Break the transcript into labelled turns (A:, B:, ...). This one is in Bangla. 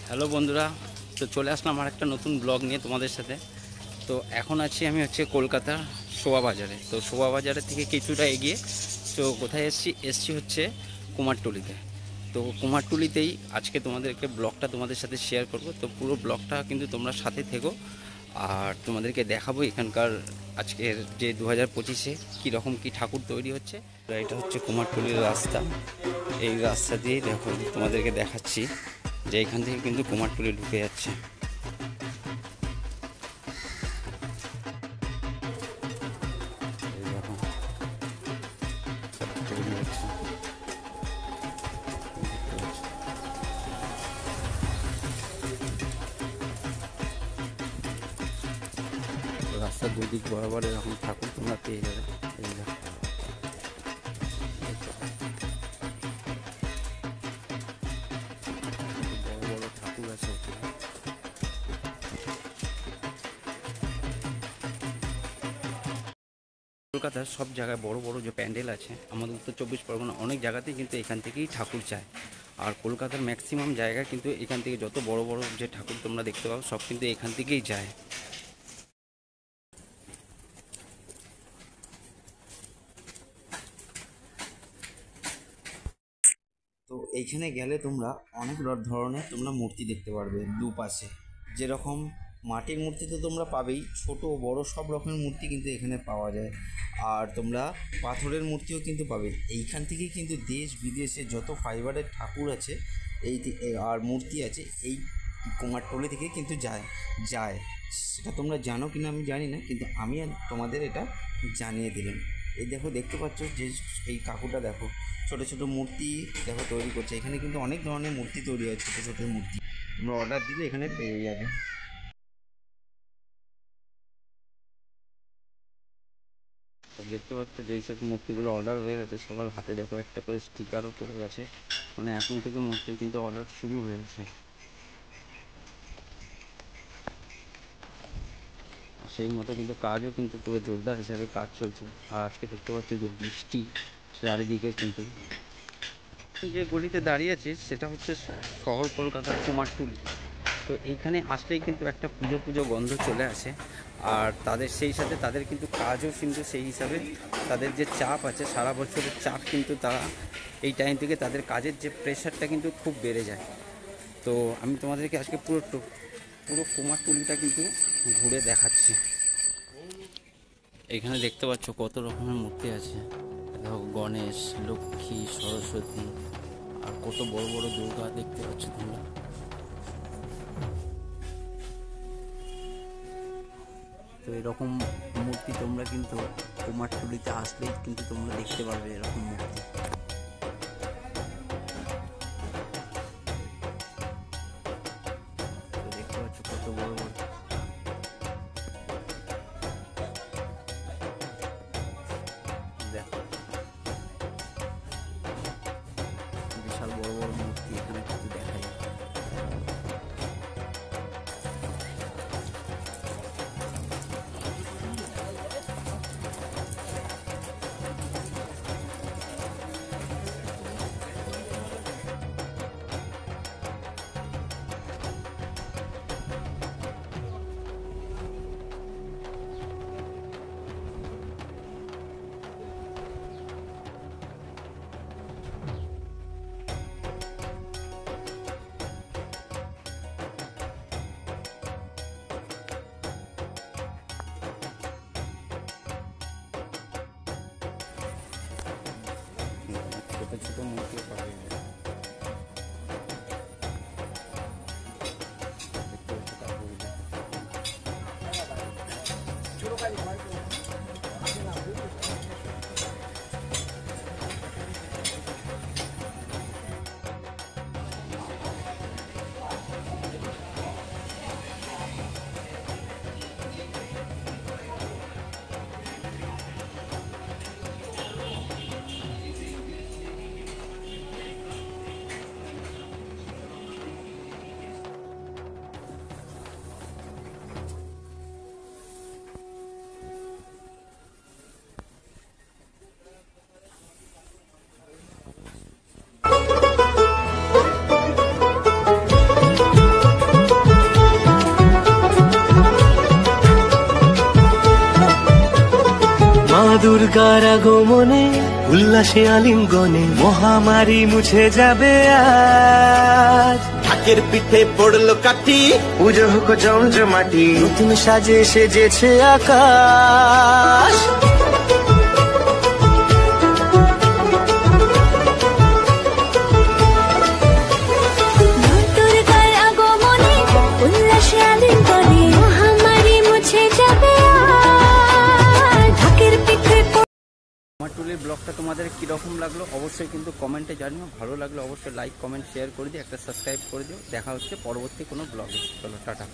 A: হ্যালো বন্ধুরা, তো চলে আসলাম আমার একটা নতুন ব্লগ নিয়ে তোমাদের সাথে। তো এখন আছি আমি কলকাতার শোভা বাজারে। তো শোভা বাজারের থেকে কিছুটা এগিয়ে তো কোথায় এসছি হচ্ছে কুমারটুলিতে। তো কুমারটুলিতেই আজকে তোমাদেরকে ব্লগটা তোমাদের সাথে শেয়ার করব। তো পুরো ব্লগটা কিন্তু তোমরা সাথে থেকো, আর তোমাদেরকে দেখাবো এখানকার আজকের যে 2025-এ কীরকম কী ঠাকুর তৈরি হচ্ছে। এটা হচ্ছে কুমারটুলির রাস্তা। এই রাস্তা দিয়েই দেখো তোমাদেরকে দেখাচ্ছি যে এখান থেকে কিন্তু কুমারটুলি ঢুকে যাচ্ছে। এই দেখো সব তৈরি হচ্ছে। রাস্তার দুদিক বরাবর এরকম ঠাকুর তোমরা পেয়ে যাবে। এই দেখো বড় বড় ঠাকুর আছে এখানে। কলকাতার সব জায়গায় বড় বড় যে প্যান্ডেল আছে, আমাদের উত্তর 24 পরগনা অনেক জায়গাতেই কিন্তু এখান থেকেই ঠাকুর চায়। আর কলকাতার ম্যাক্সিমাম জায়গায় কিন্তু এখান থেকে যত বড় বড় যে ঠাকুর তোমরা দেখতে পাও সব কিন্তু এখান থেকেই যায়। তো এইখানে গেলে তোমরা অনেক ধরনের তোমরা মূর্তি দেখতে পারবে দুপাশে। যেরকম মাটির মূর্তি তো তোমরা পাবেই, ছোট বড় সব রকমের মূর্তি কিন্তু এখানে পাওয়া যায়। আর তোমরা পাথরের মূর্তিও কিন্তু পাবে। এইখান থেকেই কিন্তু দেশ বিদেশে যত ফাইবারের ঠাকুর আছে আর মূর্তি আছে এই কুমারটুলি থেকে কিন্তু যায় যায় সেটা তোমরা জানো কিনা আমি জানি না, কিন্তু আমি তোমাদের এটা জানিয়ে দিলাম। এই দেখো, দেখতে পাচ্ছ যে এই কাকুটা দেখো ছোট ছোট মূর্তি দেখো তৈরি করছে। এখানে কিন্তু অনেক ধরনের মূর্তি তৈরি হয়, ছোট ছোট মূর্তি তোমরা অর্ডার দিলে এখানে পেয়ে যাবে। দেখতে পাচ্ছ যেই সব মূর্তিগুলো অর্ডার হয়ে গেছে সবার হাতে দেখো একটা করে স্টিকারও পড়ে গেছে। মানে এখন থেকে মূর্তি কিন্তু অর্ডার শুরু হয়েছে। সেই মতো কিন্তু কাজও কিন্তু পুরো জোরদার হিসাবে কাজ চলছে। আর আজকে দেখতে পাচ্ছি যে বৃষ্টি চারিদিকে কিন্তু। যে গলিতে দাঁড়িয়ে আছি সেটা হচ্ছে শহর কলকাতার কুমারটুলি। তো এইখানে আসলেই কিন্তু একটা পুজো পুজো গন্ধ চলে আসে। আর তাদের সেই সাথে তাদের কিন্তু কাজও কিন্তু সেই হিসাবে তাদের যে চাপ আছে সারা বছরের চাপ কিন্তু তারা এই টাইম থেকে তাদের কাজের যে প্রেশারটা কিন্তু খুব বেড়ে যায়। তো আমি তোমাদেরকে আজকে পুরো কুমারটুলিটা কিন্তু ঘুরে দেখাচ্ছি। এখানে দেখতে পাচ্ছ কত রকমের মূর্তি আছে। দেখো গণেশ, লক্ষ্মী, সরস্বতী, আর কত বড় বড় দুর্গা দেখতে পাচ্ছ তোমরা। তো এরকম মূর্তি তোমরা কিন্তু কুমারটুলিতে আসলেই কিন্তু তোমরা দেখতে পারবে এরকম মূর্তি। তো দেখতে পাচ্ছ কত বড় বড়। দেখো বিশাল বড় বড় মূর্তি এখানে কিন্তু দেখা যায়। ছোট ছোট মূর্তিও পাওয়া যায়। দেখতে পাচ্ছ কাকুগুলো।
B: দুর্গার আগমনে উল্লাসে আলিঙ্গনে মহামারী মুছে যাবে আজ। ঢাকের পিঠে পড়লো কাঠি, পুজো হোক জমজমাটি, নতুন সাজে সেজেছে আকাশ।
A: কুমারটুলির ব্লগটা তোমাদের কীরকম লাগলো অবশ্যই কিন্তু কমেন্টে জানিও। ভালো লাগলে অবশ্যই লাইক কমেন্ট শেয়ার করে দিও, একটা সাবস্ক্রাইব করে দিও। দেখা হচ্ছে পরবর্তী কোনো ব্লগে। চলো টাটা।